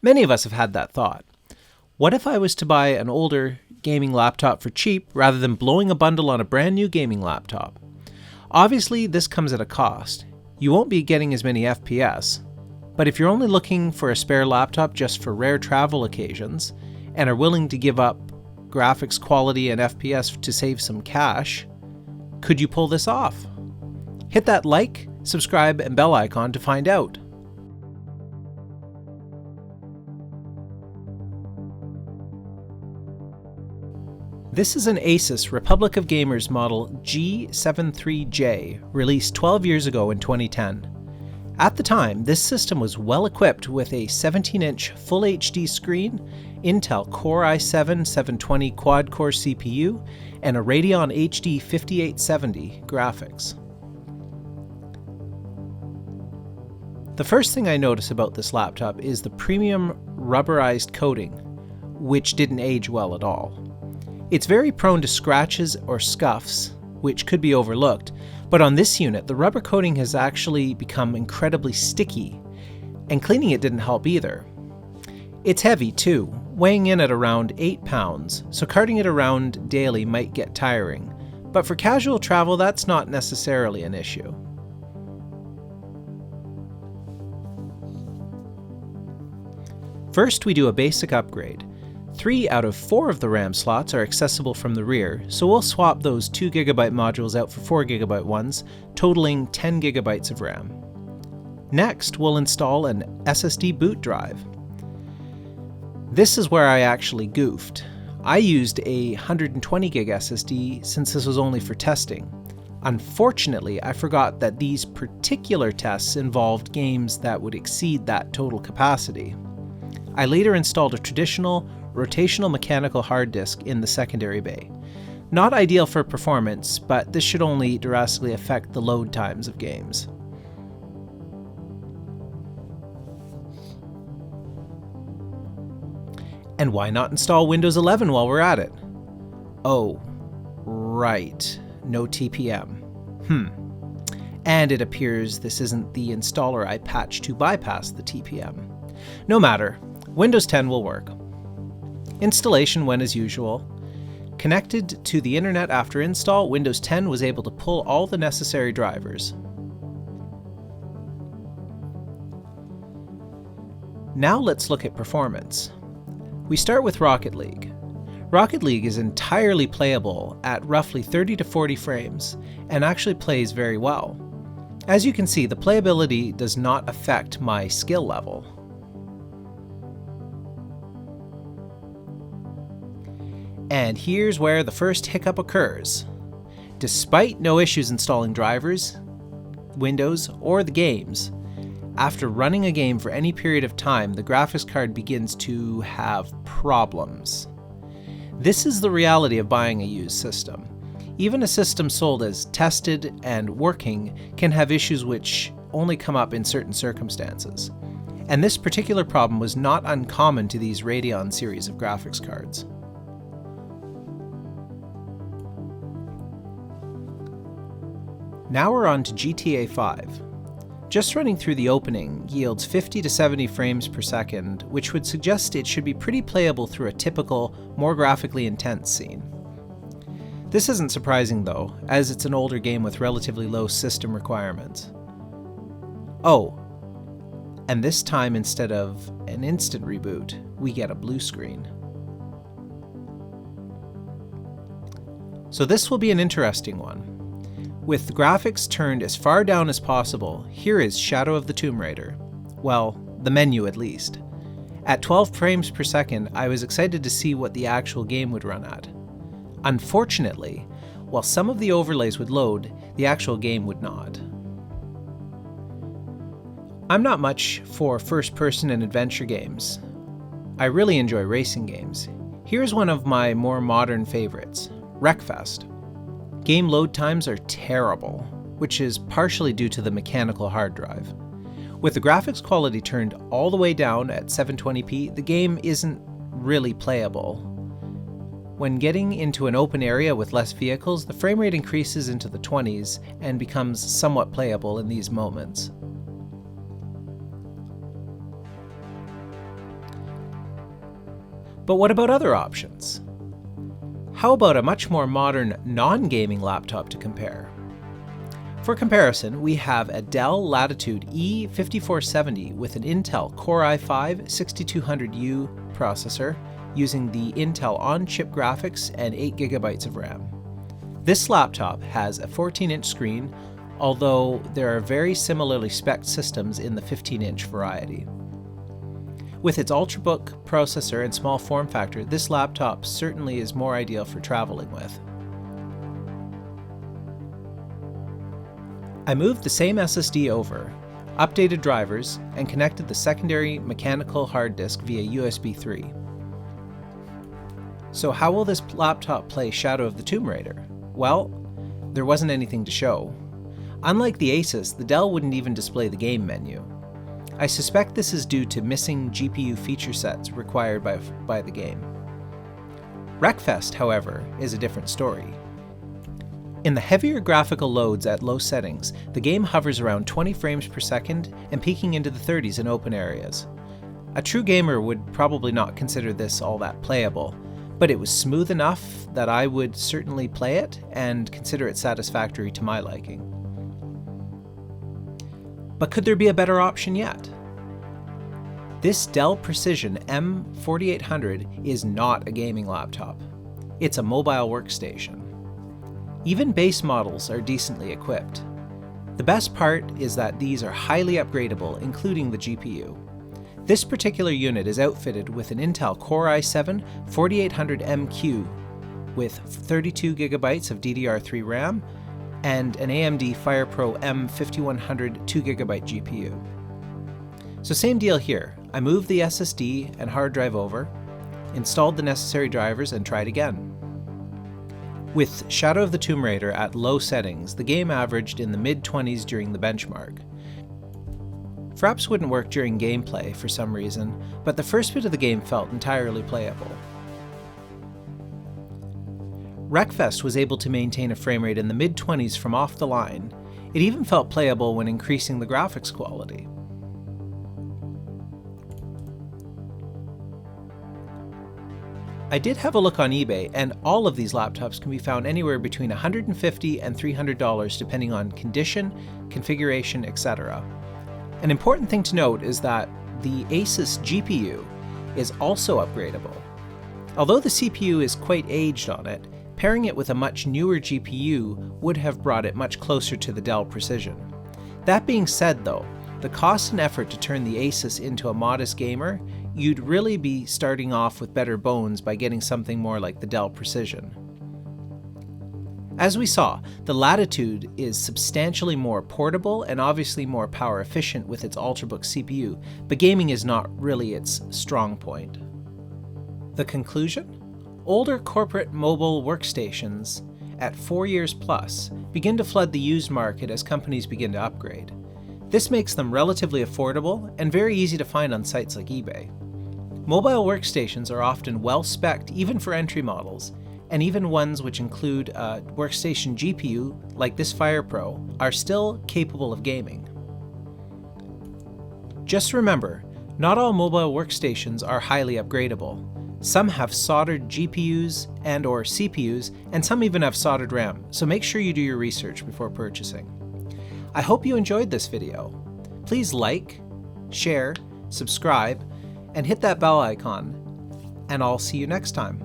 Many of us have had that thought. What if I was to buy an older gaming laptop for cheap rather than blowing a bundle on a brand new gaming laptop? Obviously, this comes at a cost. You won't be getting as many FPS, but if you're only looking for a spare laptop just for rare travel occasions and are willing to give up graphics quality and FPS to save some cash, could you pull this off? Hit that like, subscribe, and bell icon to find out. This is an Asus Republic of Gamers model G73J, released 12 years ago in 2010. At the time, this system was well equipped with a 17-inch Full HD screen, Intel Core i7-720 quad-core CPU, and a Radeon HD 5870 graphics. The first thing I notice about this laptop is the premium rubberized coating, which didn't age well at all. It's very prone to scratches or scuffs, which could be overlooked, but on this unit, the rubber coating has actually become incredibly sticky, and cleaning it didn't help either. It's heavy too, weighing in at around 8 pounds, so carting it around daily might get tiring, but for casual travel, that's not necessarily an issue. First, we do a basic upgrade. 3 out of 4 of the RAM slots are accessible from the rear, so we'll swap those 2GB modules out for 4GB ones, totaling 10GB of RAM. Next, we'll install an SSD boot drive. This is where I actually goofed. I used a 120GB SSD since this was only for testing. Unfortunately, I forgot that these particular tests involved games that would exceed that total capacity. I later installed a traditional rotational mechanical hard disk in the secondary bay. Not ideal for performance, but this should only drastically affect the load times of games. And why not install Windows 11 while we're at it? Oh, right, no TPM. And it appears this isn't the installer I patched to bypass the TPM. No matter, Windows 10 will work. Installation went as usual. Connected to the internet after install, Windows 10 was able to pull all the necessary drivers. Now let's look at performance. We start with Rocket League. Rocket League is entirely playable at roughly 30 to 40 frames and actually plays very well. As you can see, the playability does not affect my skill level. And here's where the first hiccup occurs. Despite no issues installing drivers, Windows, or the games, after running a game for any period of time, the graphics card begins to have problems. This is the reality of buying a used system. Even a system sold as tested and working can have issues which only come up in certain circumstances. And this particular problem was not uncommon to these Radeon series of graphics cards. Now we're on to GTA 5. Just running through the opening yields 50 to 70 frames per second, which would suggest it should be pretty playable through a typical, more graphically intense scene. This isn't surprising though, as it's an older game with relatively low system requirements. Oh, and this time instead of an instant reboot, we get a blue screen. So this will be an interesting one. With the graphics turned as far down as possible, here is Shadow of the Tomb Raider. Well, the menu at least. At 12 frames per second, I was excited to see what the actual game would run at. Unfortunately, while some of the overlays would load, the actual game would not. I'm not much for first-person and adventure games. I really enjoy racing games. Here's one of my more modern favorites, Wreckfest. Game load times are terrible, which is partially due to the mechanical hard drive. With the graphics quality turned all the way down at 720p, the game isn't really playable. When getting into an open area with less vehicles, the frame rate increases into the 20s and becomes somewhat playable in these moments. But what about other options? How about a much more modern non-gaming laptop to compare? For comparison, we have a Dell Latitude E5470 with an Intel Core i5-6200U processor using the Intel on-chip graphics and 8GB of RAM. This laptop has a 14-inch screen, although there are very similarly spec'd systems in the 15-inch variety. With its Ultrabook processor and small form factor, this laptop certainly is more ideal for traveling with. I moved the same SSD over, updated drivers, and connected the secondary mechanical hard disk via USB 3. So how will this laptop play Shadow of the Tomb Raider? Well, there wasn't anything to show. Unlike the Asus, the Dell wouldn't even display the game menu. I suspect this is due to missing GPU feature sets required by the game. Wreckfest, however, is a different story. In the heavier graphical loads at low settings, the game hovers around 20 frames per second and peaking into the 30s in open areas. A true gamer would probably not consider this all that playable, but it was smooth enough that I would certainly play it and consider it satisfactory to my liking. But could there be a better option yet? This Dell Precision M4800 is not a gaming laptop. It's a mobile workstation. Even base models are decently equipped. The best part is that these are highly upgradable, including the GPU. This particular unit is outfitted with an Intel Core i7-4800MQ with 32GB of DDR3 RAM and an AMD FirePro M5100 2GB GPU. So same deal here. I moved the SSD and hard drive over, installed the necessary drivers, and tried again. With Shadow of the Tomb Raider at low settings, the game averaged in the mid-20s during the benchmark. Fraps wouldn't work during gameplay for some reason, but the first bit of the game felt entirely playable. Wreckfest was able to maintain a frame rate in the mid-20s from off the line. It even felt playable when increasing the graphics quality. I did have a look on eBay, and all of these laptops can be found anywhere between $150 and $300 depending on condition, configuration, etc. An important thing to note is that the Asus GPU is also upgradable. Although the CPU is quite aged on it, pairing it with a much newer GPU would have brought it much closer to the Dell Precision. That being said though, the cost and effort to turn the Asus into a modest gamer, you'd really be starting off with better bones by getting something more like the Dell Precision. As we saw, the Latitude is substantially more portable and obviously more power efficient with its Ultrabook CPU, but gaming is not really its strong point. The conclusion? Older corporate mobile workstations at 4 years plus begin to flood the used market as companies begin to upgrade. This makes them relatively affordable and very easy to find on sites like eBay. Mobile workstations are often well spec'd even for entry models, and even ones which include a workstation GPU, like this FirePro, are still capable of gaming. Just remember, not all mobile workstations are highly upgradable. Some have soldered GPUs and/or CPUs, and some even have soldered RAM, so make sure you do your research before purchasing. I hope you enjoyed this video. Please like, share, subscribe, and hit that bell icon, and I'll see you next time.